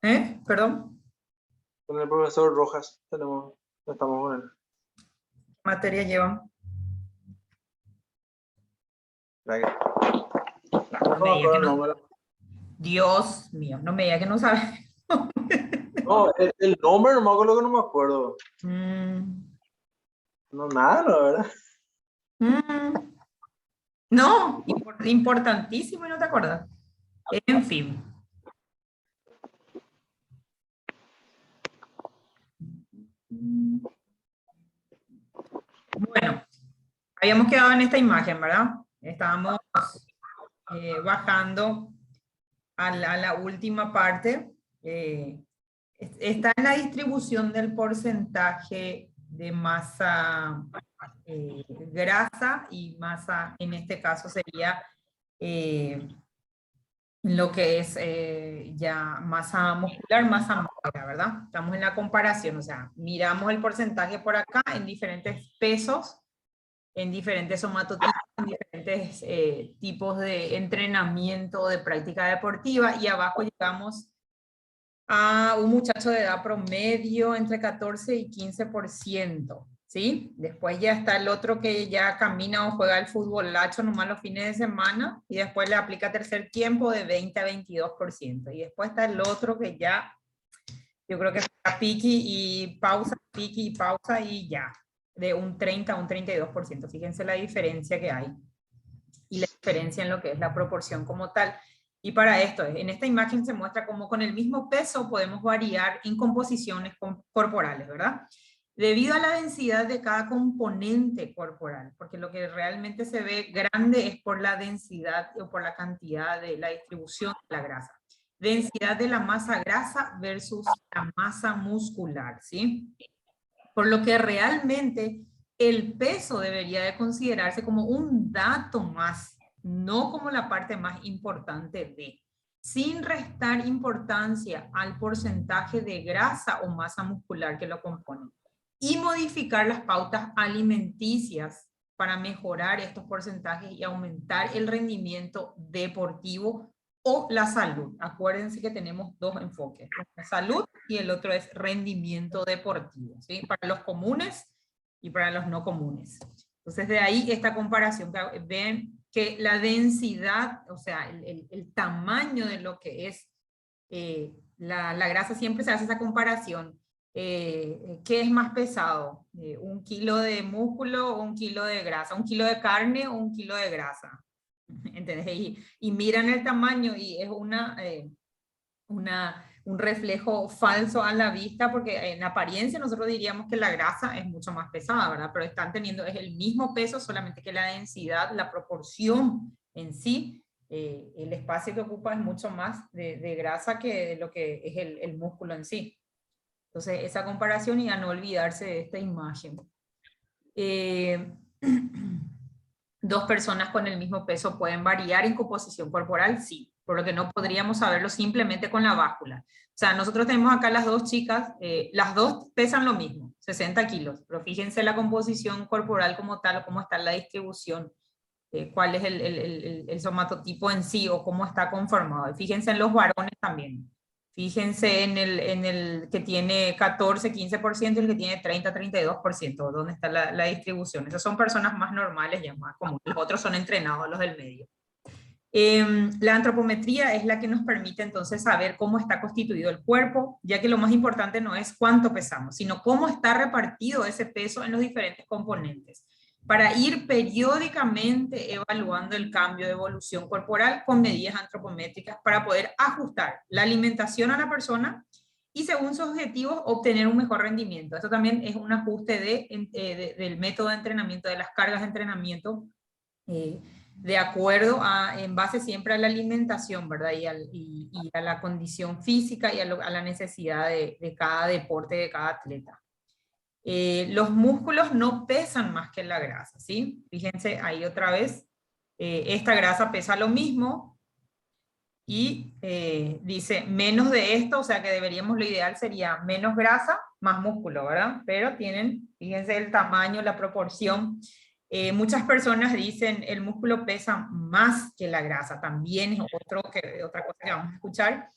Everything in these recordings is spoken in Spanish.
Eh, Perdón. con el profesor Rojas estamos con él. ¿Qué materia llevan? No me acuerdo el nombre. Dios mío, no me diga que no sabe. No, el nombre no me acuerdo, que no me acuerdo. No, nada, la verdad. No, importantísimo y no te acuerdas. En fin. Bueno, habíamos quedado en esta imagen, ¿verdad? Estábamos bajando a la última parte. Está en la distribución del porcentaje de masa grasa y masa, en este caso sería lo que es ya masa muscular, masa magra, ¿verdad? Estamos en la comparación, o sea, miramos el porcentaje por acá en diferentes pesos, en diferentes somatotipos, en diferentes tipos de entrenamiento, de práctica deportiva, y abajo llegamos a un muchacho de edad promedio entre 14 y 15%, ¿sí? Después ya está el otro que ya camina o juega el fútbol lacho nomás los fines de semana, y después le aplica tercer tiempo de 20 a 22%. Y después está el otro que ya, yo creo que está piqui y pausa y ya, de un 30 a un 32%. Fíjense la diferencia que hay y la diferencia en lo que es la proporción como tal. Y para esto, en esta imagen se muestra cómo con el mismo peso podemos variar en composiciones corporales, ¿verdad? Debido a la densidad de cada componente corporal, porque lo que realmente se ve grande es por la densidad o por la cantidad de la distribución de la grasa. Densidad de la masa grasa versus la masa muscular, ¿sí? Por lo que realmente el peso debería de considerarse como un dato más, no como la parte más importante de, sin restar importancia al porcentaje de grasa o masa muscular que lo compone. Y modificar las pautas alimenticias para mejorar estos porcentajes y aumentar el rendimiento deportivo o la salud. Acuérdense que tenemos dos enfoques, la salud y el otro es rendimiento deportivo, ¿sí? Para los comunes y para los no comunes. Entonces de ahí esta comparación, que ven que la densidad, o sea, el tamaño de lo que es la grasa, siempre se hace esa comparación. ¿Qué es más pesado? ¿Un kilo de músculo o un kilo de grasa? ¿Un kilo de carne o un kilo de grasa? ¿Entendés? Y miran el tamaño y es un reflejo falso a la vista, porque en apariencia nosotros diríamos que la grasa es mucho más pesada, ¿verdad? Pero están teniendo, es el mismo peso, solamente que la densidad, la proporción en sí, el espacio que ocupa es mucho más de grasa que de lo que es el músculo en sí. Entonces, esa comparación y a no olvidarse de esta imagen. ¿Dos personas con el mismo peso pueden variar en composición corporal? Sí, por lo que no podríamos saberlo simplemente con la báscula. O sea, nosotros tenemos acá las dos chicas, las dos pesan lo mismo, 60 kilos, pero fíjense la composición corporal como tal, o cómo está la distribución, cuál es el somatotipo en sí, o cómo está conformado. Y fíjense en los varones también. Fíjense en el que tiene 14, 15% y el que tiene 30, 32%, dónde está la distribución. Esas son personas más normales, ya más comunes. Los otros son entrenados, los del medio. La antropometría es la que nos permite entonces saber cómo está constituido el cuerpo, ya que lo más importante no es cuánto pesamos, sino cómo está repartido ese peso en los diferentes componentes, para ir periódicamente evaluando el cambio de evolución corporal con medidas antropométricas para poder ajustar la alimentación a la persona y, según sus objetivos, obtener un mejor rendimiento. Esto también es un ajuste del método de entrenamiento, de las cargas de entrenamiento, de acuerdo en base siempre a la alimentación, ¿verdad? Y a la condición física y a la necesidad de cada deporte, de cada atleta. Los músculos no pesan más que la grasa, ¿sí? Fíjense ahí otra vez, esta grasa pesa lo mismo y dice menos de esto, o sea que deberíamos, lo ideal sería menos grasa, más músculo, ¿verdad? Pero tienen, fíjense el tamaño, la proporción. Muchas personas dicen el músculo pesa más que la grasa, también es otra cosa que vamos a escuchar.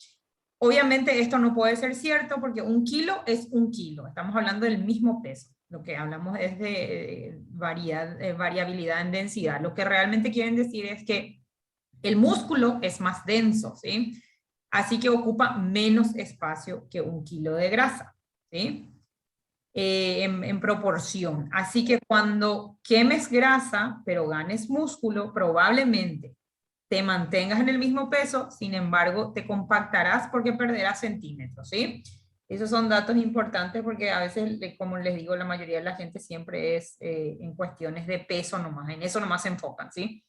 Obviamente esto no puede ser cierto porque 1 kilo es 1 kilo, estamos hablando del mismo peso. Lo que hablamos es de variabilidad en densidad. Lo que realmente quieren decir es que el músculo es más denso, ¿sí? Así que ocupa menos espacio que 1 kilo de grasa, ¿sí? En proporción. Así que cuando quemes grasa, pero ganes músculo, probablemente te mantengas en el mismo peso, sin embargo, te compactarás porque perderás centímetros, ¿sí? Esos son datos importantes porque a veces, como les digo, la mayoría de la gente siempre es en cuestiones de peso nomás, en eso nomás se enfocan, ¿sí?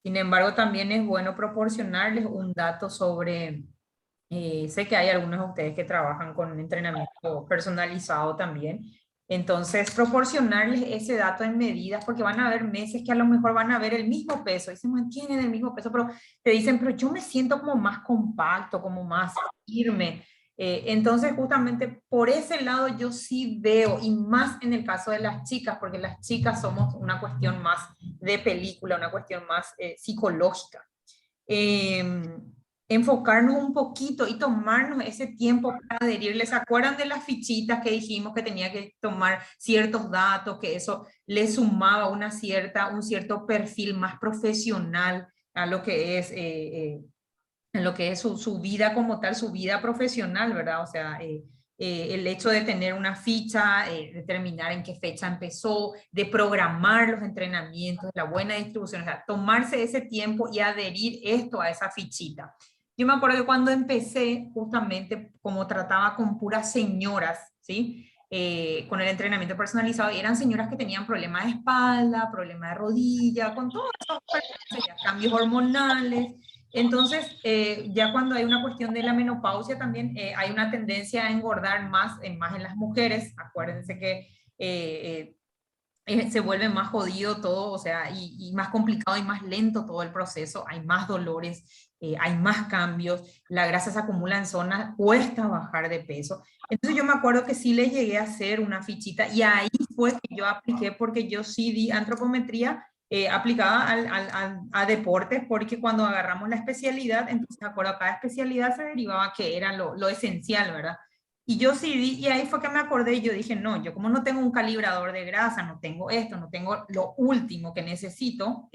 Sin embargo, también es bueno proporcionarles un dato sobre, sé que hay algunos de ustedes que trabajan con un entrenamiento personalizado también, entonces proporcionarles ese dato en medidas, porque van a haber meses que a lo mejor van a ver el mismo peso y se mantienen el mismo peso, pero te dicen, pero yo me siento como más compacto, como más firme. Entonces justamente por ese lado yo sí veo, y más en el caso de las chicas, porque las chicas somos una cuestión más de película, una cuestión más psicológica. Enfocarnos un poquito y tomarnos ese tiempo para adherirles. ¿Se acuerdan de las fichitas que dijimos que tenía que tomar ciertos datos, que eso le sumaba un cierto perfil más profesional a lo que es, en lo que es su vida como tal, su vida profesional, ¿verdad? O sea, el hecho de tener una ficha, determinar en qué fecha empezó, de programar los entrenamientos, la buena distribución, o sea, tomarse ese tiempo y adherir esto a esa fichita. Yo me acuerdo que cuando empecé, justamente como trataba con puras señoras, ¿sí? Con el entrenamiento personalizado, y eran señoras que tenían problemas de espalda, problemas de rodilla, con todos esos cambios hormonales. Entonces, ya cuando hay una cuestión de la menopausia también hay una tendencia a engordar más en las mujeres. Acuérdense que se vuelve más jodido todo, o sea, y más complicado y más lento todo el proceso. Hay más dolores, hay más cambios, la grasa se acumula en zonas, cuesta bajar de peso. Entonces yo me acuerdo que sí le llegué a hacer una fichita y ahí fue que yo apliqué, porque yo sí di antropometría aplicada a deportes, porque cuando agarramos la especialidad, entonces de acuerdo a cada especialidad se derivaba que era lo esencial, ¿verdad? Y yo sí di, y ahí fue que me acordé y yo dije, no, yo como no tengo un calibrador de grasa, no tengo esto, no tengo lo último que necesito,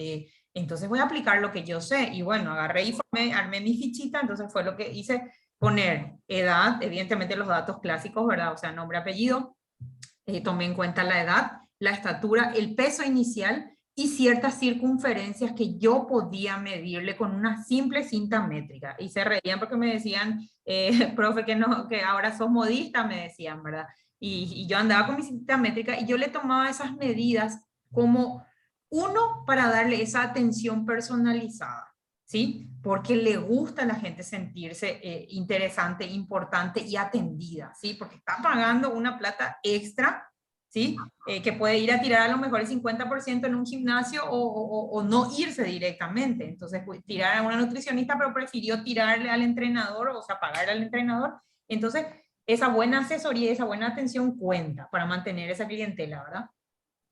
entonces voy a aplicar lo que yo sé. Y bueno, agarré y armé mi fichita, entonces fue lo que hice, poner edad, evidentemente los datos clásicos, ¿verdad? O sea, nombre, apellido, tomé en cuenta la edad, la estatura, el peso inicial y ciertas circunferencias que yo podía medirle con una simple cinta métrica. Y se reían porque me decían, profe, que, no, que ahora sos modista, me decían, ¿verdad? Y yo andaba con mi cinta métrica y yo le tomaba esas medidas como uno para darle esa atención personalizada, ¿sí? Porque le gusta a la gente sentirse interesante, importante y atendida, ¿sí? Porque está pagando una plata extra, ¿sí? Que puede ir a tirar a lo mejor el 50% en un gimnasio o no irse directamente. Entonces, pues, tirar a una nutricionista, pero prefirió tirarle al entrenador, o sea, pagarle al entrenador. Entonces, esa buena asesoría, esa buena atención cuenta para mantener esa clientela, ¿verdad?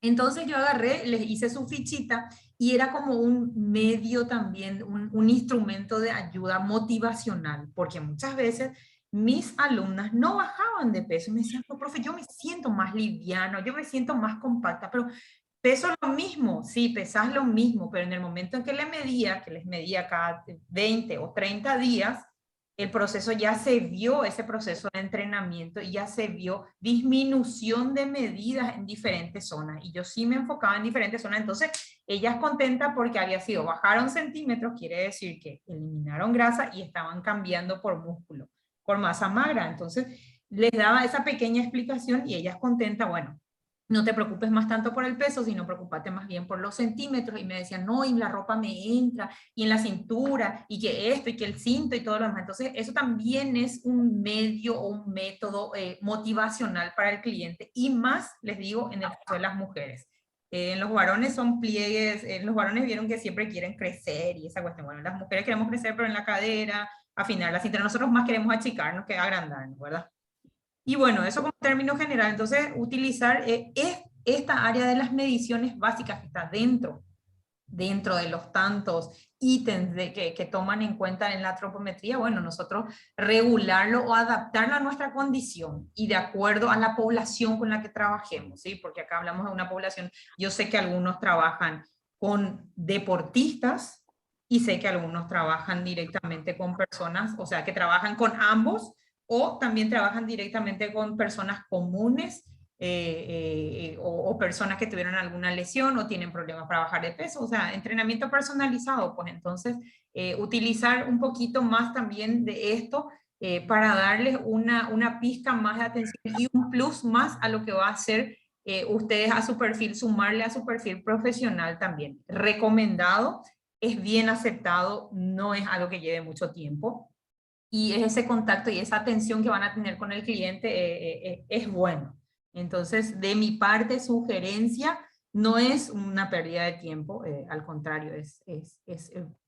Entonces yo agarré, les hice su fichita y era como un medio también, un instrumento de ayuda motivacional, porque muchas veces mis alumnas no bajaban de peso y me decían, no, profe, yo me siento más liviano, yo me siento más compacta, pero peso lo mismo, sí, pesas lo mismo, pero en el momento en que que les medía cada 20 o 30 días, el proceso ya se vio, ese proceso de entrenamiento, y ya se vio disminución de medidas en diferentes zonas. Y yo sí me enfocaba en diferentes zonas. Entonces, ellas contentas porque había sido, bajaron centímetros, quiere decir que eliminaron grasa y estaban cambiando por músculo, por masa magra. Entonces, les daba esa pequeña explicación y ellas contentas, bueno, no te preocupes más tanto por el peso, sino preocupate más bien por los centímetros. Y me decían, no, y la ropa me entra, y en la cintura, y que esto, y que el cinto, y todo lo demás. Entonces, eso también es un medio o un método motivacional para el cliente, y más, les digo, en el caso de las mujeres. En los varones son pliegues, los varones vieron que siempre quieren crecer, y esa cuestión. Bueno, las mujeres queremos crecer, pero en la cadera, afinar la cintura. Nosotros más queremos achicarnos que agrandarnos, ¿verdad? Y bueno, eso como término general. Entonces, utilizar esta área de las mediciones básicas que está dentro de los tantos ítems que toman en cuenta en la antropometría, bueno, nosotros regularlo o adaptarlo a nuestra condición y de acuerdo a la población con la que trabajemos, ¿sí? Porque acá hablamos de una población, yo sé que algunos trabajan con deportistas y sé que algunos trabajan directamente con personas, o sea, que trabajan con ambos o también trabajan directamente con personas comunes o personas que tuvieron alguna lesión o tienen problemas para bajar de peso, o sea, entrenamiento personalizado, pues entonces utilizar un poquito más también de esto para darles una pizca más de atención y un plus más a lo que va a hacer ustedes a su perfil, sumarle a su perfil profesional también. Recomendado, es bien aceptado, no es algo que lleve mucho tiempo. Y ese contacto y esa atención que van a tener con el cliente es bueno. Entonces, de mi parte, sugerencia, no es una pérdida de tiempo, al contrario, es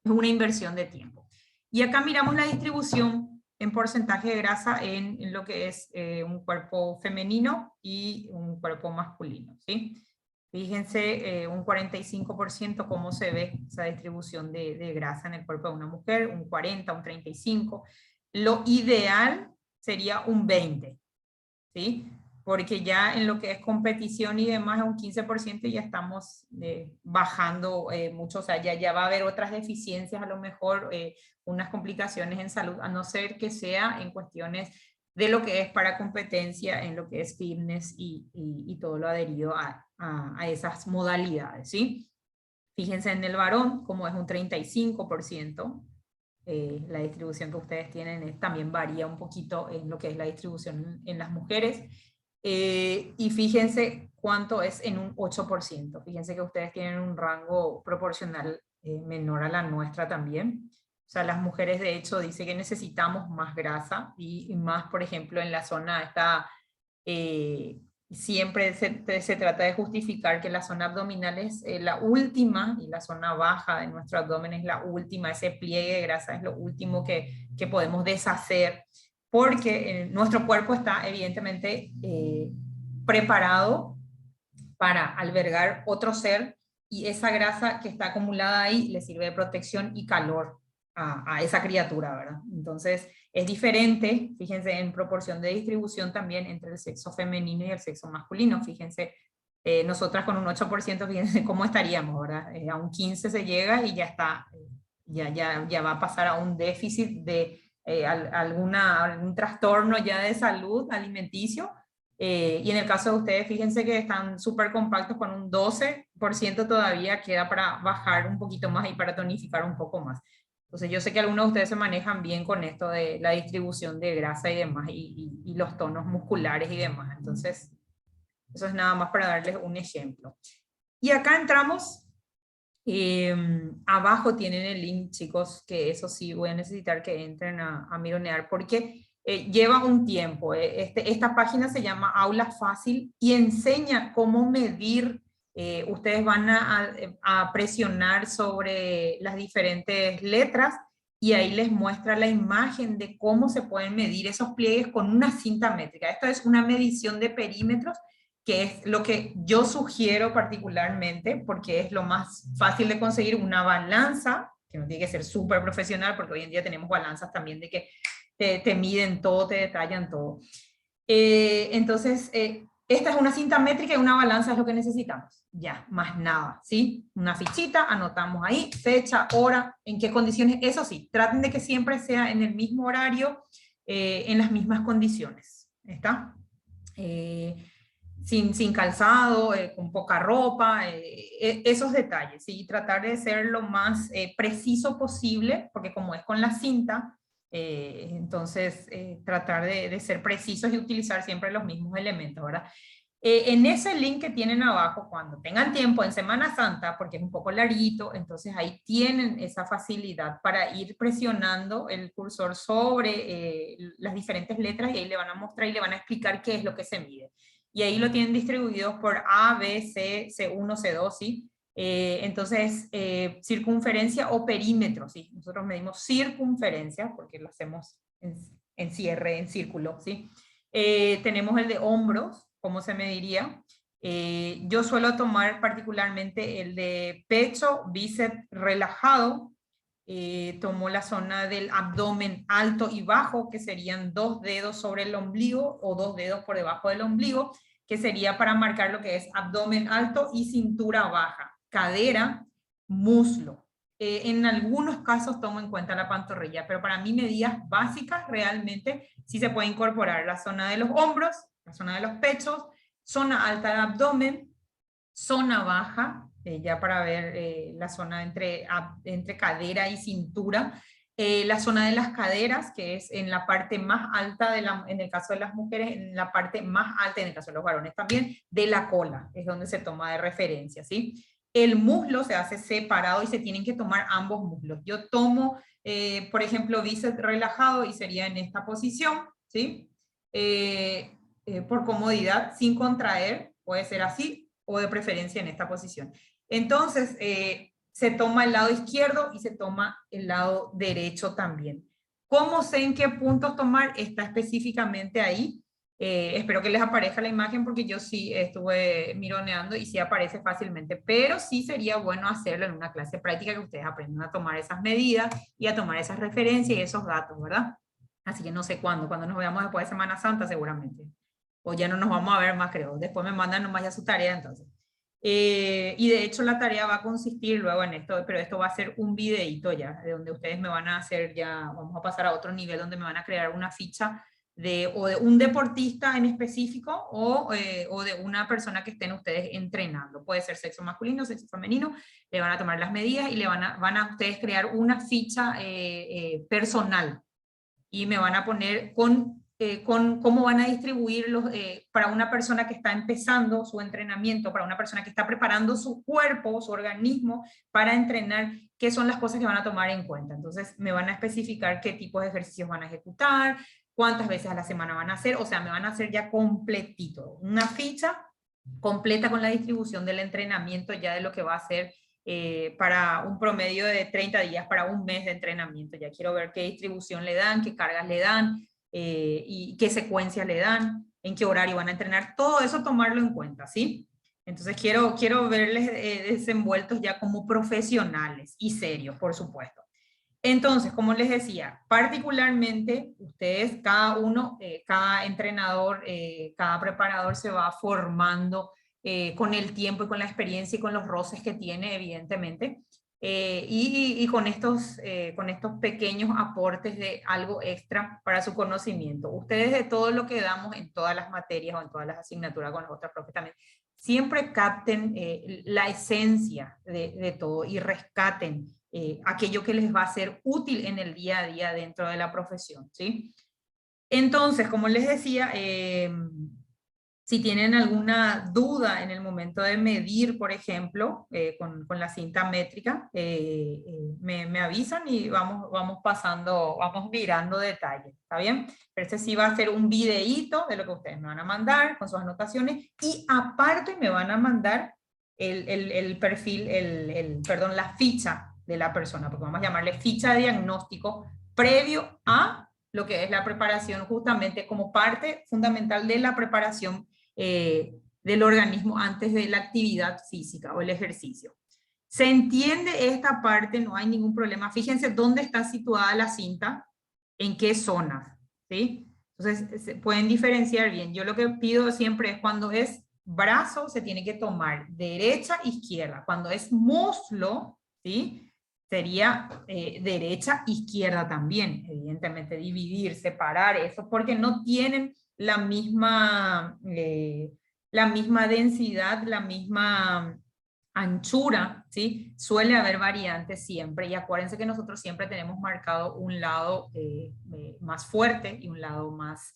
una inversión de tiempo. Y acá miramos la distribución en porcentaje de grasa en lo que es un cuerpo femenino y un cuerpo masculino, ¿sí? Fíjense, un 45% cómo se ve esa distribución de grasa en el cuerpo de una mujer, un 40, un 35. Lo ideal sería un 20, ¿sí? Porque ya en lo que es competición y demás, a un 15% ya estamos bajando mucho, o sea, ya va a haber otras deficiencias, a lo mejor unas complicaciones en salud, a no ser que sea en cuestiones de lo que es para competencia, en lo que es fitness y todo lo adherido a esas modalidades, ¿sí? Fíjense en el varón, como es un 35%, la distribución que ustedes tienen también varía un poquito en lo que es la distribución en las mujeres. Y fíjense cuánto es en un 8%. Fíjense que ustedes tienen un rango proporcional menor a la nuestra también. O sea, las mujeres de hecho dice que necesitamos más grasa y más, por ejemplo, en la zona esta... siempre se trata de justificar que la zona abdominal es la última y la zona baja de nuestro abdomen es la última, ese pliegue de grasa es lo último que podemos deshacer, porque nuestro cuerpo está evidentemente preparado para albergar otro ser y esa grasa que está acumulada ahí le sirve de protección y calor a esa criatura, ¿verdad? Entonces es diferente, fíjense en proporción de distribución también entre el sexo femenino y el sexo masculino, fíjense, nosotras con un 8%, fíjense cómo estaríamos, ¿verdad? A un 15 se llega y ya está, ya va a pasar a un déficit de algún trastorno ya de salud alimenticio, y en el caso de ustedes, fíjense que están súper compactos con un 12% todavía queda para bajar un poquito más y para tonificar un poco más. Entonces yo sé que algunos de ustedes se manejan bien con esto de la distribución de grasa y demás, y los tonos musculares y demás. Entonces, eso es nada más para darles un ejemplo. Y acá entramos, abajo tienen el link, chicos, que eso sí voy a necesitar que entren a mironear, porque lleva un tiempo. Esta página se llama Aula Fácil y enseña cómo medir. Ustedes van a presionar sobre las diferentes letras y ahí les muestra la imagen de cómo se pueden medir esos pliegues con una cinta métrica. Esto es una medición de perímetros, que es lo que yo sugiero particularmente, porque es lo más fácil de conseguir, una balanza, que no tiene que ser súper profesional, porque hoy en día tenemos balanzas también de que te miden todo, te detallan todo. Entonces, esta es una cinta métrica y una balanza es lo que necesitamos. Ya, más nada, ¿sí? Una fichita, anotamos ahí, fecha, hora, en qué condiciones. Eso sí, traten de que siempre sea en el mismo horario, en las mismas condiciones. ¿Está? Sin calzado, con poca ropa, esos detalles, ¿sí? Y tratar de ser lo más preciso posible, porque como es con la cinta, entonces tratar de ser precisos y utilizar siempre los mismos elementos, ¿verdad? En ese link que tienen abajo, cuando tengan tiempo en Semana Santa, porque es un poco larguito, entonces ahí tienen esa facilidad para ir presionando el cursor sobre las diferentes letras y ahí le van a mostrar y le van a explicar qué es lo que se mide. Y ahí lo tienen distribuidos por A, B, C, C1, C2, ¿sí? Entonces, circunferencia o perímetro, ¿sí? Nosotros medimos circunferencia, porque lo hacemos en cierre, en círculo, ¿sí? Tenemos el de hombros, ¿cómo se mediría? Yo suelo tomar particularmente el de pecho, bíceps relajado. Tomo la zona del abdomen alto y bajo, que serían 2 dedos sobre el ombligo o 2 dedos por debajo del ombligo, que sería para marcar lo que es abdomen alto y cintura baja, cadera, muslo. En algunos casos tomo en cuenta la pantorrilla, pero para mí medidas básicas realmente sí se puede incorporar la zona de los hombros, la zona de los pechos, zona alta del abdomen, zona baja, ya para ver la zona entre cadera y cintura, la zona de las caderas, que es en la parte más alta, en el caso de las mujeres, en la parte más alta, en el caso de los varones también, de la cola, es donde se toma de referencia, ¿sí? El muslo se hace separado y se tienen que tomar ambos muslos. Yo tomo, por ejemplo, bíceps relajado y sería en esta posición, ¿sí? Por comodidad, sin contraer, puede ser así, o de preferencia en esta posición. Entonces, se toma el lado izquierdo y se toma el lado derecho también. ¿Cómo sé en qué puntos tomar? Está específicamente ahí. Espero que les aparezca la imagen porque yo sí estuve mironeando y sí aparece fácilmente, pero sí sería bueno hacerlo en una clase práctica que ustedes aprendan a tomar esas medidas y a tomar esas referencias y esos datos, ¿verdad? Así que no sé cuándo nos veamos después de Semana Santa seguramente. O ya no nos vamos a ver más, creo. Después me mandan nomás ya su tarea, entonces. Y de hecho la tarea va a consistir luego en esto, pero esto va a ser un videíto ya, de donde ustedes me van a hacer ya, vamos a pasar a otro nivel donde me van a crear una ficha o de un deportista en específico o de una persona que estén ustedes entrenando. Puede ser sexo masculino, sexo femenino, le van a tomar las medidas y le van a ustedes crear una ficha personal y me van a poner con cómo van a distribuirlos para una persona que está empezando su entrenamiento, para una persona que está preparando su cuerpo, su organismo para entrenar, qué son las cosas que van a tomar en cuenta. Entonces me van a especificar qué tipos de ejercicios van a ejecutar, cuántas veces a la semana van a hacer, o sea, me van a hacer ya completito, una ficha completa con la distribución del entrenamiento ya de lo que va a ser para un promedio de 30 días, para un mes de entrenamiento. Ya quiero ver qué distribución le dan, qué cargas le dan, y qué secuencia le dan, en qué horario van a entrenar, todo eso tomarlo en cuenta, ¿sí? Entonces quiero verles desenvueltos ya como profesionales y serios, por supuesto. Entonces, como les decía, particularmente ustedes, cada uno, cada entrenador, cada preparador se va formando con el tiempo y con la experiencia y con los roces que tiene, evidentemente, y con estos pequeños aportes de algo extra para su conocimiento. Ustedes de todo lo que damos en todas las materias o en todas las asignaturas con los otros profes también, siempre capten la esencia de todo y rescaten aquello que les va a ser útil en el día a día dentro de la profesión, ¿sí? Entonces, como les decía, si tienen alguna duda en el momento de medir, por ejemplo, con la cinta métrica, me avisan y vamos pasando, vamos mirando detalles, ¿está bien? Pero este sí va a ser un videíto de lo que ustedes me van a mandar con sus anotaciones y aparte me van a mandar el perfil, perdón, la ficha de la persona, porque vamos a llamarle ficha de diagnóstico previo a lo que es la preparación, justamente como parte fundamental de la preparación del organismo antes de la actividad física o el ejercicio. ¿Se entiende esta parte? No hay ningún problema. Fíjense dónde está situada la cinta, en qué zona, ¿sí? Entonces, se pueden diferenciar bien. Yo lo que pido siempre es cuando es brazo, se tiene que tomar derecha, izquierda. Cuando es muslo, ¿sí? Sería derecha, izquierda también. Evidentemente, dividir, separar eso, porque no tienen la misma densidad, la misma anchura, ¿sí? Suele haber variantes siempre, y acuérdense que nosotros siempre tenemos marcado un lado más fuerte y un lado más,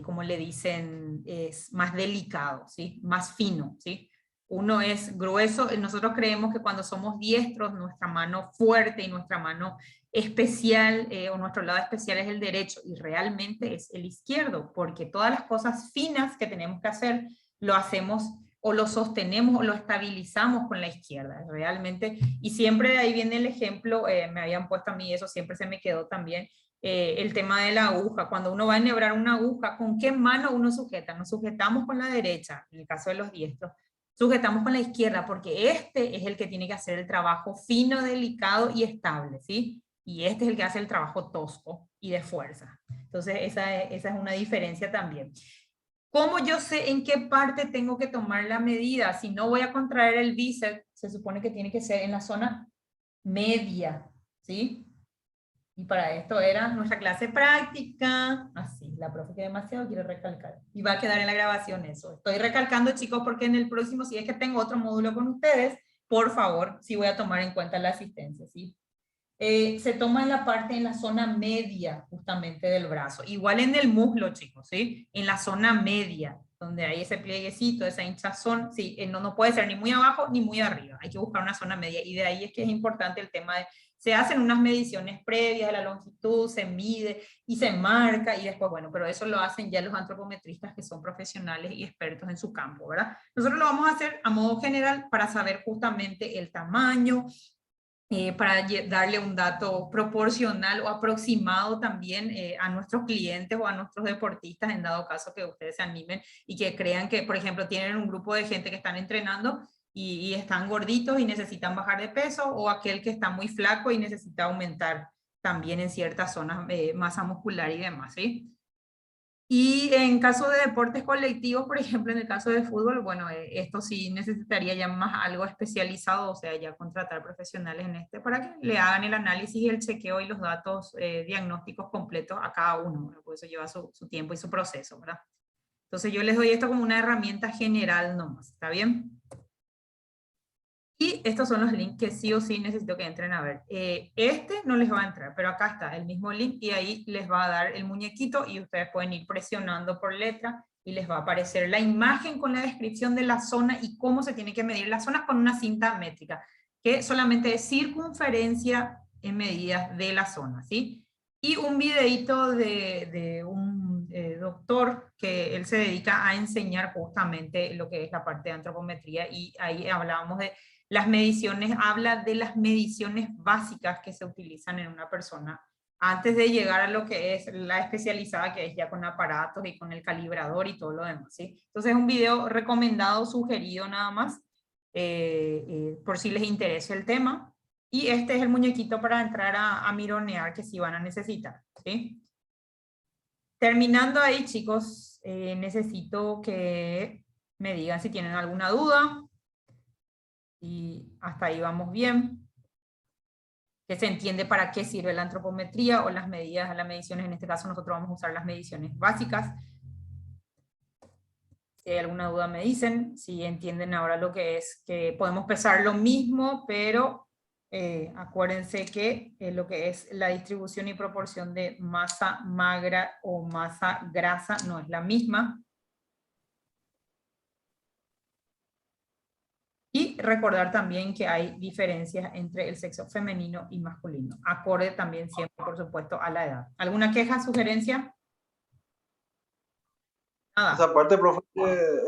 como le dicen, es más delicado, ¿sí? Más fino, ¿sí? Uno es grueso, nosotros creemos que cuando somos diestros, nuestra mano fuerte y nuestra mano especial o nuestro lado especial es el derecho y realmente es el izquierdo, porque todas las cosas finas que tenemos que hacer lo hacemos o lo sostenemos o lo estabilizamos con la izquierda, realmente, y siempre de ahí viene el ejemplo, me habían puesto a mí, eso siempre se me quedó también, El tema de la aguja, cuando uno va a enhebrar una aguja, ¿con qué mano uno sujeta? Nos sujetamos con la derecha, en el caso de los diestros, sujetamos con la izquierda, porque este es el que tiene que hacer el trabajo fino, delicado y estable, ¿sí? Y este es el que hace el trabajo tosco y de fuerza. Entonces esa es una diferencia también. ¿Cómo yo sé en qué parte tengo que tomar la medida? Si no voy a contraer el bíceps, se supone que tiene que ser en la zona media, ¿sí? Y para esto era nuestra clase práctica. Así, la profe que demasiado quiere recalcar. Y va a quedar en la grabación eso. Estoy recalcando, chicos, porque en el próximo, si es que tengo otro módulo con ustedes, por favor, sí voy a tomar en cuenta la asistencia, ¿sí? Se toma en la parte, en la zona media, justamente del brazo. Igual en el muslo, chicos, ¿sí? En la zona media, donde hay ese plieguecito, esa hinchazón, sí, no puede ser ni muy abajo ni muy arriba. Hay que buscar una zona media. Y de ahí es que es importante el tema de, se hacen unas mediciones previas de la longitud, se mide y se marca, y después, bueno, pero eso lo hacen ya los antropometristas que son profesionales y expertos en su campo, ¿verdad? Nosotros lo vamos a hacer a modo general para saber justamente el tamaño, para darle un dato proporcional o aproximado también a nuestros clientes o a nuestros deportistas, en dado caso que ustedes se animen y que crean que, por ejemplo, tienen un grupo de gente que están entrenando y están gorditos y necesitan bajar de peso, o aquel que está muy flaco y necesita aumentar también en ciertas zonas masa muscular y demás, ¿sí? Y en caso de deportes colectivos, por ejemplo, en el caso de fútbol, bueno, esto sí necesitaría ya más algo especializado, o sea, ya contratar profesionales en este para que le hagan el análisis y el chequeo y los datos diagnósticos completos a cada uno, ¿verdad? Por eso lleva su tiempo y su proceso, ¿verdad? Entonces yo les doy esto como una herramienta general nomás, ¿está bien? Y estos son los links que sí o sí necesito que entren a ver. Este no les va a entrar, pero acá está el mismo link y ahí les va a dar el muñequito y ustedes pueden ir presionando por letra y les va a aparecer la imagen con la descripción de la zona y cómo se tiene que medir las zonas con una cinta métrica, que solamente es circunferencia en medidas de la zona, ¿sí? Y un videito de un doctor que él se dedica a enseñar justamente lo que es la parte de antropometría, y ahí hablábamos de las mediciones, habla de las mediciones básicas que se utilizan en una persona antes de llegar a lo que es la especializada, que es ya con aparatos y con el calibrador y todo lo demás, ¿sí? Entonces es un video recomendado, sugerido nada más, por si les interesa el tema. Y este es el muñequito para entrar a mironear que sí van a necesitar, ¿sí? Terminando ahí, chicos, necesito que me digan si tienen alguna duda. Y hasta ahí vamos bien. Que se entiende para qué sirve la antropometría o las medidas, las mediciones. En este caso nosotros vamos a usar las mediciones básicas. Si hay alguna duda me dicen. Si entienden ahora lo que es, que podemos pesar lo mismo, pero acuérdense que lo que es la distribución y proporción de masa magra o masa grasa no es la misma. Y recordar también que hay diferencias entre el sexo femenino y masculino, acorde también siempre, por supuesto, a la edad. ¿Alguna queja, sugerencia? Nada. Esa parte, profe,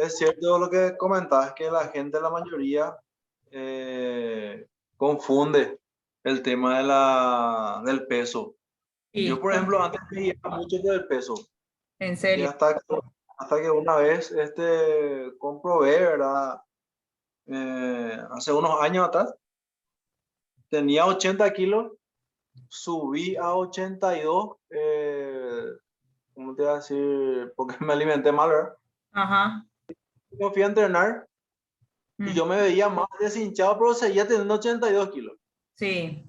es cierto lo que comentabas, que la gente, la mayoría, confunde el tema del peso. Yo, Sí, por ejemplo, antes me guiaba mucho por el peso. en Y serio. hasta que una vez comprobé, ¿verdad? Hace unos años atrás, tenía 80 kilos, subí a 82, ¿cómo te voy a decir? Porque me alimenté mal, ¿verdad? Ajá. Yo fui a entrenar y yo me veía más deshinchado, pero seguía teniendo 82 kilos. Sí.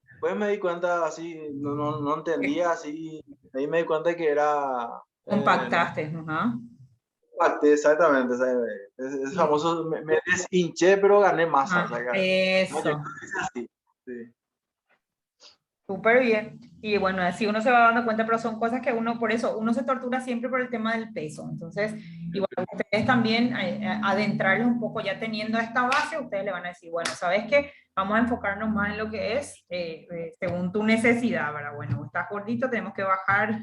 Después me di cuenta así, no entendía así, ahí me di cuenta que era... Compactaste, ajá. exactamente, es Sí. famoso, me deshinché, pero gané masa. O sea, Eso. es así, sí. Súper bien. Y bueno, así uno se va dando cuenta, pero son cosas que uno, por eso, uno se tortura siempre por el tema del peso. Entonces, igual ustedes también adentrarles un poco, ya teniendo esta base, ustedes le van a decir, bueno, ¿sabes qué? Vamos a enfocarnos más en lo que es, según tu necesidad, ¿verdad? Bueno, estás gordito, tenemos que bajar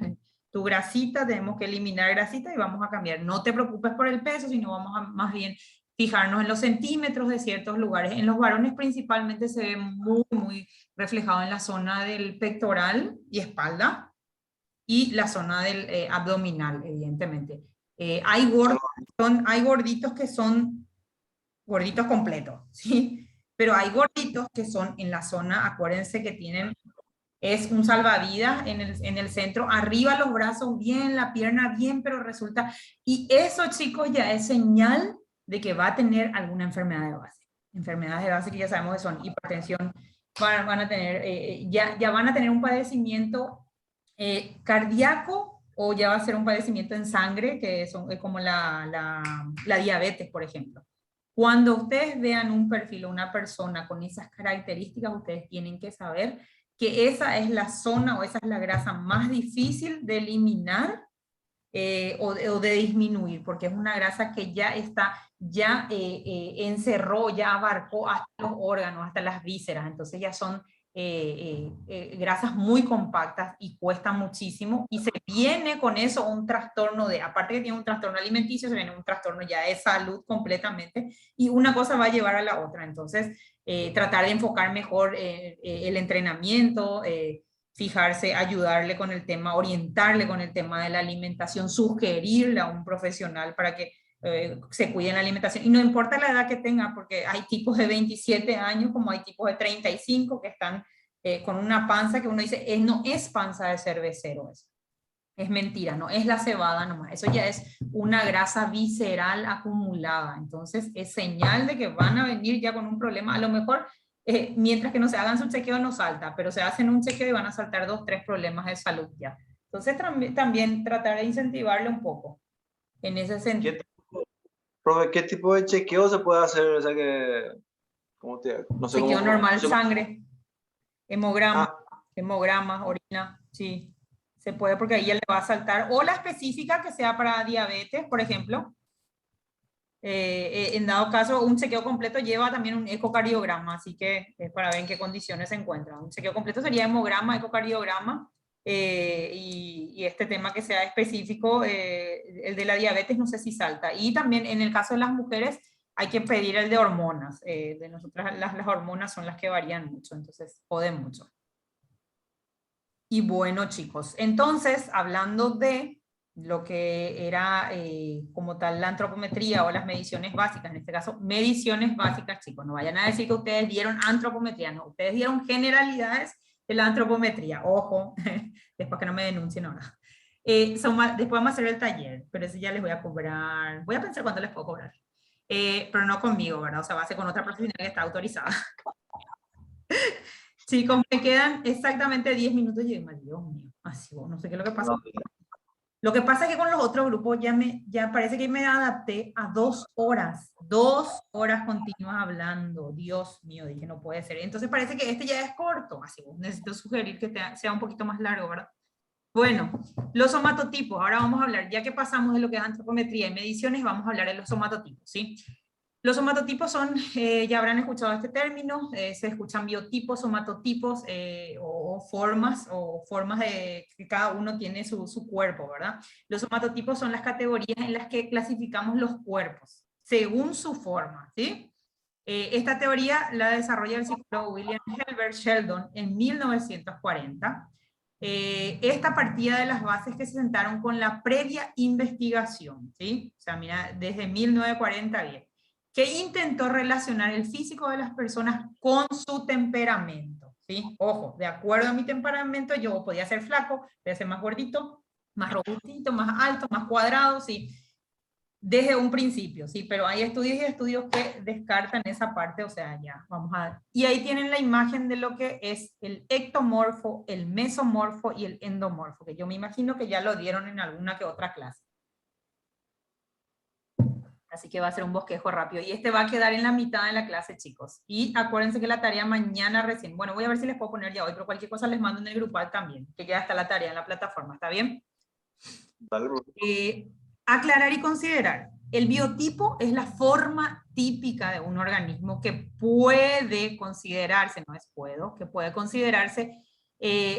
tu grasita, tenemos que eliminar grasita y vamos a cambiar. No te preocupes por el peso, sino vamos a más bien fijarnos en los centímetros de ciertos lugares. En los varones principalmente se ve muy reflejado en la zona del pectoral y espalda, y la zona del abdominal, evidentemente. Hay gorditos que son gorditos completos, ¿sí? Pero hay gorditos que son en la zona, acuérdense que tienen, es un salvavidas en el centro, arriba los brazos bien, la pierna bien, pero resulta, y eso chicos ya es señal de que va a tener alguna enfermedad de base. Enfermedades de base que ya sabemos que son hipertensión, van a tener, ya van a tener un padecimiento cardíaco o ya va a ser un padecimiento en sangre, que es como la diabetes, por ejemplo. Cuando ustedes vean un perfil o una persona con esas características, ustedes tienen que saber que esa es la zona o esa es la grasa más difícil de eliminar o de disminuir, porque es una grasa que ya está, ya encerró, ya abarcó hasta los órganos, hasta las vísceras, entonces ya son grasas muy compactas y cuesta muchísimo, y se viene con eso un trastorno de, aparte que tiene un trastorno alimenticio, se viene un trastorno ya de salud completamente, y una cosa va a llevar a la otra, entonces tratar de enfocar mejor el entrenamiento, fijarse, ayudarle con el tema, orientarle con el tema de la alimentación, sugerirle a un profesional para que se cuide en la alimentación. Y no importa la edad que tenga, porque hay tipos de 27 años como hay tipos de 35 que están con una panza que uno dice, no es panza de cervecero eso. Es mentira, no es la cebada nomás. Eso ya es una grasa visceral acumulada. Entonces es señal de que van a venir ya con un problema. A lo mejor mientras que no se hagan su chequeo no salta, pero se hacen un chequeo y van a saltar 2, 3 problemas de salud ya. Entonces también tratar de incentivarle un poco en ese sentido. Profe, ¿qué tipo de chequeo se puede hacer? O sea no sé Chequeo cómo. normal, sangre, hemograma, Ah, hemogramas, orina, sí. Se puede porque ahí ya le va a saltar. O la específica que sea para diabetes, por ejemplo. En dado caso, un chequeo completo lleva también un ecocardiograma, así que para ver en qué condiciones se encuentra. Un chequeo completo sería hemograma, ecocardiograma, y este tema que sea específico, el de la diabetes, no sé si salta. Y también en el caso de las mujeres, hay que pedir el de hormonas. De nosotras las hormonas son las que varían mucho, entonces joden mucho. Y bueno, chicos, entonces, hablando de lo que era como tal la antropometría o las mediciones básicas, en este caso, mediciones básicas, chicos, no vayan a decir que ustedes dieron antropometría, no, ustedes dieron generalidades de la antropometría, ojo, después que no me denuncien ahora. Después vamos a hacer el taller, pero eso ya les voy a cobrar, voy a pensar cuánto les puedo cobrar, pero no conmigo, ¿verdad? O sea, va a ser con otra profesional que está autorizada. Chicos, me quedan exactamente 10 minutos y Dios mío, así, no sé qué es lo que pasa. no, Lo que pasa es que con los otros grupos ya parece que me adapté a 2 horas continuas hablando. Dios mío, dije, no puede ser. Entonces parece que este ya es corto, así, necesito sugerir que sea un poquito más largo, ¿verdad? Bueno, los somatotipos, ahora vamos a hablar, ya que pasamos de lo que es antropometría y mediciones, vamos a hablar de los somatotipos, ¿sí? Los somatotipos son, ya habrán escuchado este término, se escuchan biotipos, somatotipos o formas de que cada uno tiene su cuerpo, ¿verdad? Los somatotipos son las categorías en las que clasificamos los cuerpos, según su forma, ¿sí? Esta teoría la desarrolla el psicólogo William Herbert Sheldon en 1940. Esta partía de las bases que se sentaron con la previa investigación, ¿sí? O sea, mira, desde 1940 bien, que intentó relacionar el físico de las personas con su temperamento, ¿sí? Ojo, de acuerdo a mi temperamento, yo podía ser flaco, podía ser más gordito, más robustito, más alto, más cuadrado, ¿sí? Desde un principio, sí, pero hay estudios y estudios que descartan esa parte, o sea, ya, vamos a... Y ahí tienen la imagen de lo que es el ectomorfo, el mesomorfo y el endomorfo, que yo me imagino que ya lo dieron en alguna que otra clase. Así que va a ser un bosquejo rápido. Y este va a quedar en la mitad de la clase, chicos. Y acuérdense que la tarea mañana recién. Bueno, voy a ver si les puedo poner ya hoy, pero cualquier cosa les mando en el grupal también, que ya está la tarea en la plataforma, ¿está bien? Aclarar y considerar. El biotipo es la forma típica de un organismo que puede considerarse, no es puedo, que puede considerarse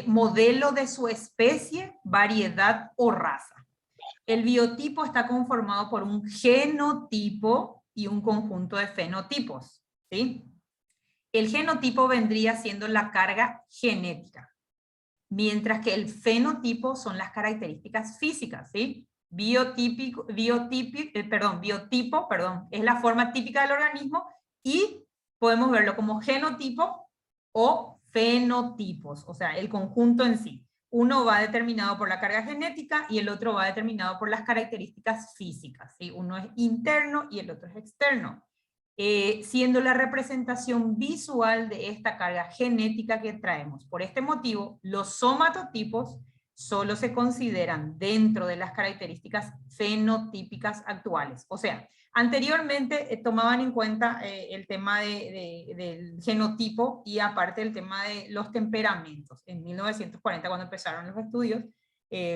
modelo de su especie, variedad o raza. El biotipo está conformado por un genotipo y un conjunto de fenotipos, ¿sí? El genotipo vendría siendo la carga genética. mientras que el fenotipo son las características físicas, ¿sí? Biotipo, es la forma típica del organismo, y podemos verlo como genotipo o fenotipos, o sea, el conjunto en sí. Uno va determinado por la carga genética y el otro va determinado por las características físicas, ¿sí? Uno es interno y el otro es externo. Siendo la representación visual de esta carga genética que traemos. Por este motivo, los somatotipos solo se consideran dentro de las características fenotípicas actuales. O sea, anteriormente tomaban en cuenta el tema del genotipo y aparte el tema de los temperamentos. En 1940, cuando empezaron los estudios,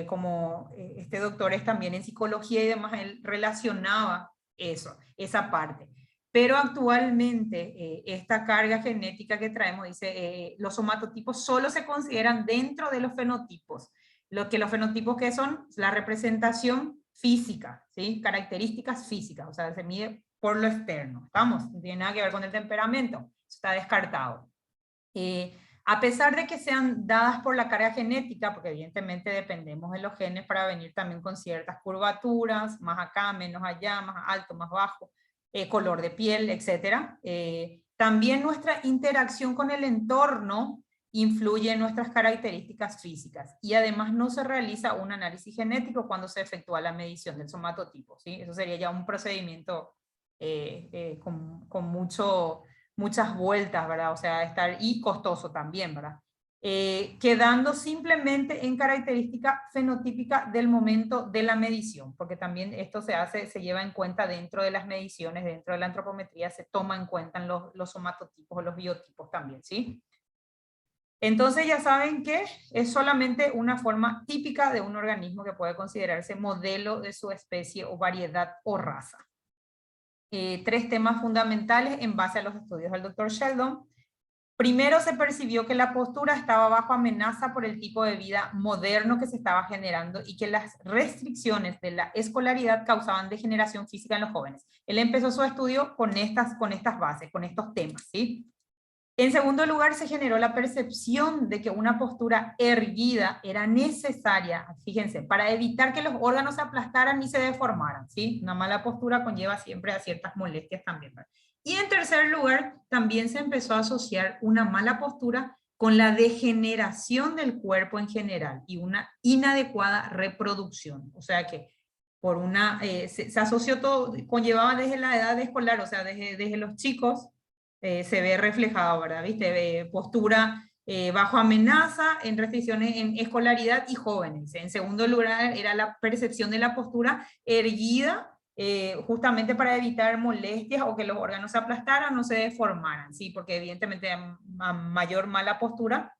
como este doctor es también en psicología y demás, él relacionaba eso, esa parte. Pero actualmente esta carga genética que traemos, dice, los somatotipos solo se consideran dentro de los fenotipos. Los fenotipos que son la representación física, ¿sí? Características físicas, o sea, se mide por lo externo. ¿Estamos? No tiene nada que ver con el temperamento, está descartado. A pesar de que sean dadas por la carga genética, porque evidentemente dependemos de los genes para venir también con ciertas curvaturas, más acá, menos allá, más alto, más bajo, color de piel, etc. También nuestra interacción con el entorno influye en nuestras características físicas, y además no se realiza un análisis genético cuando se efectúa la medición del somatotipo, ¿sí? Eso sería ya un procedimiento con muchas vueltas, ¿verdad? O sea, y costoso también, ¿verdad? Quedando simplemente en característica fenotípica del momento de la medición, porque también esto se lleva en cuenta dentro de las mediciones, dentro de la antropometría se toma en cuenta en los somatotipos o los biotipos también, ¿sí? Entonces ya saben que es solamente una forma típica de un organismo que puede considerarse modelo de su especie o variedad o raza. 3 temas fundamentales en base a los estudios del Dr. Sheldon. Primero, se percibió que la postura estaba bajo amenaza por el tipo de vida moderno que se estaba generando y que las restricciones de la escolaridad causaban degeneración física en los jóvenes. Él empezó su estudio con estas bases, con estos temas, ¿sí? En segundo lugar, se generó la percepción de que una postura erguida era necesaria, fíjense, para evitar que los órganos se aplastaran y se deformaran, ¿sí? Una mala postura conlleva siempre a ciertas molestias también, ¿verdad? Y en tercer lugar, también se empezó a asociar una mala postura con la degeneración del cuerpo en general y una inadecuada reproducción. O sea que por se asoció todo, conllevaba desde la edad escolar, o sea, desde los chicos, se ve reflejado, ¿verdad? ¿Viste? Postura bajo amenaza, en restricciones en escolaridad y jóvenes. En segundo lugar, era la percepción de la postura erguida, justamente para evitar molestias o que los órganos se aplastaran o se deformaran, ¿sí? Porque evidentemente a mayor mala postura,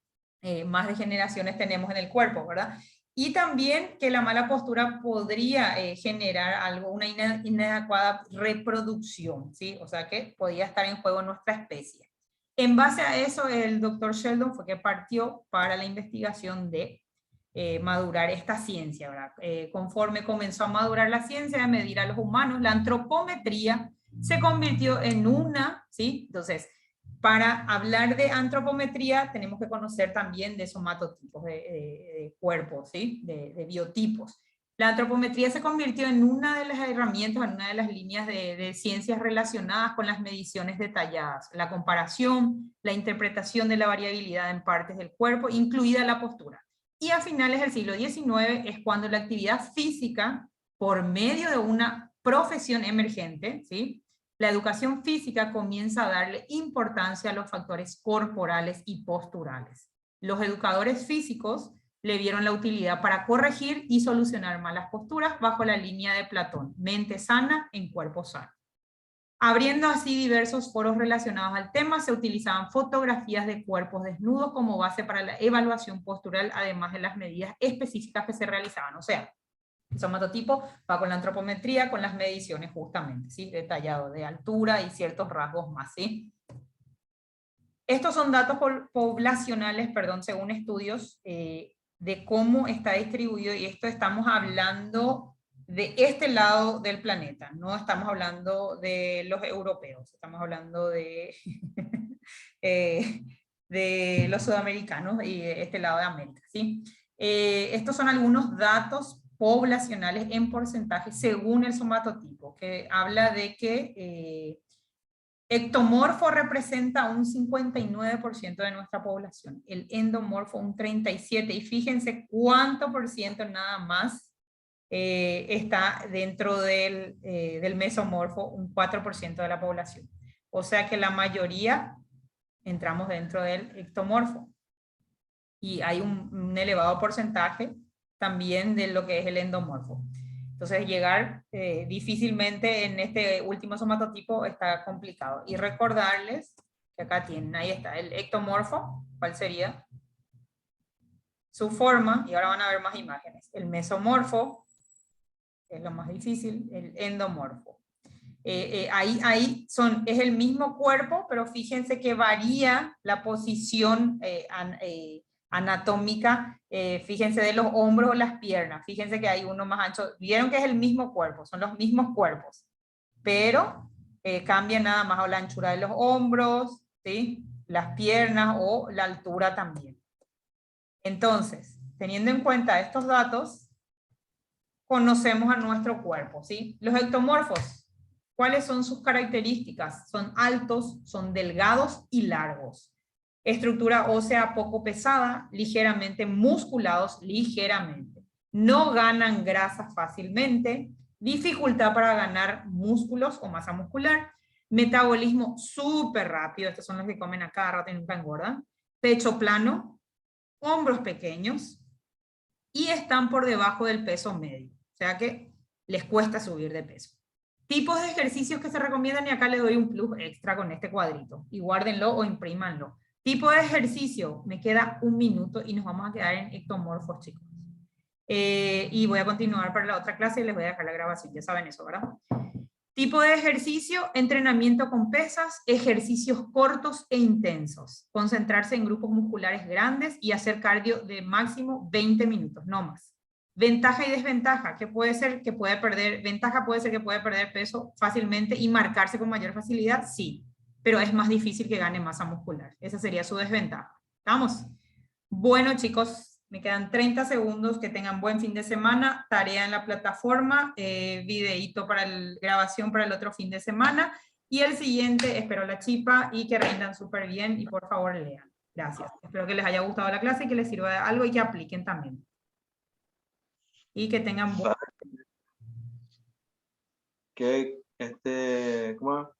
más degeneraciones tenemos en el cuerpo, ¿verdad? Y también que la mala postura podría generar una inadecuada reproducción, ¿sí? O sea que podía estar en juego nuestra especie. En base a eso, el doctor Sheldon fue que partió para la investigación de madurar esta ciencia, ¿verdad? Conforme comenzó a madurar la ciencia de medir a los humanos, la antropometría se convirtió en ¿sí? Entonces, para hablar de antropometría tenemos que conocer también de somatotipos, de cuerpos, ¿sí? De biotipos. La antropometría se convirtió en una de las herramientas, en una de las líneas de ciencias relacionadas con las mediciones detalladas, la comparación, la interpretación de la variabilidad en partes del cuerpo, incluida la postura. Y a finales del siglo XIX es cuando la actividad física, por medio de una profesión emergente, ¿sí? La educación física comienza a darle importancia a los factores corporales y posturales. Los educadores físicos le vieron la utilidad para corregir y solucionar malas posturas bajo la línea de Platón, mente sana en cuerpo sano. Abriendo así diversos foros relacionados al tema, se utilizaban fotografías de cuerpos desnudos como base para la evaluación postural, además de las medidas específicas que se realizaban. O sea, el somatotipo va con la antropometría, con las mediciones justamente, ¿sí? Detallado de altura y ciertos rasgos más, ¿sí? Estos son datos poblacionales, perdón, según estudios de cómo está distribuido, y esto estamos hablando de este lado del planeta, no estamos hablando de los europeos, estamos hablando de de los sudamericanos y de este lado de América, ¿sí? Estos son algunos datos poblacionales en porcentaje según el somatotipo, que habla de que ectomorfo representa un 59% de nuestra población, el endomorfo un 37%, y fíjense cuánto por ciento nada más está dentro del mesomorfo, un 4% de la población. O sea que la mayoría entramos dentro del ectomorfo. Y hay un elevado porcentaje también de lo que es el endomorfo. Entonces llegar difícilmente en este último somatotipo está complicado. Y recordarles que acá tienen, ahí está, el ectomorfo, ¿cuál sería? Su forma, y ahora van a ver más imágenes. El mesomorfo, que es lo más difícil, el endomorfo. Ahí es el mismo cuerpo, pero fíjense que varía la posición anatómica, fíjense de los hombros o las piernas, fíjense que hay uno más ancho, vieron que es el mismo cuerpo, son los mismos cuerpos, pero cambia nada más o la anchura de los hombros, ¿sí? Las piernas o la altura también. Entonces, teniendo en cuenta estos datos, conocemos a nuestro cuerpo, ¿sí? Los ectomorfos, ¿cuáles son sus características? Son altos, son delgados y largos. Estructura ósea poco pesada, ligeramente musculados, ligeramente. No ganan grasa fácilmente, dificultad para ganar músculos o masa muscular, metabolismo súper rápido, estos son los que comen a cada rato y nunca engordan, pecho plano, hombros pequeños y están por debajo del peso medio, o sea que les cuesta subir de peso. Tipos de ejercicios que se recomiendan, y acá les doy un plus extra con este cuadrito, y guárdenlo o imprímanlo. Tipo de ejercicio, me queda 1 minuto y nos vamos a quedar en ectomorfos, chicos. Y voy a continuar para la otra clase y les voy a dejar la grabación, ya saben eso, ¿verdad? Tipo de ejercicio, entrenamiento con pesas, ejercicios cortos e intensos. Concentrarse en grupos musculares grandes y hacer cardio de máximo 20 minutos, no más. Ventaja y desventaja, que puede ser que puede perder, ventaja puede ser que puede perder peso fácilmente y marcarse con mayor facilidad, sí, pero es más difícil que gane masa muscular. Esa sería su desventaja. ¿Estamos? Bueno, chicos, me quedan 30 segundos, que tengan buen fin de semana, tarea en la plataforma, videíto para grabación para el otro fin de semana, y el siguiente espero la chipa y que rindan súper bien y por favor lean. Gracias. Espero que les haya gustado la clase y que les sirva de algo y que apliquen también. Y que tengan buen... Que, ¿cómo?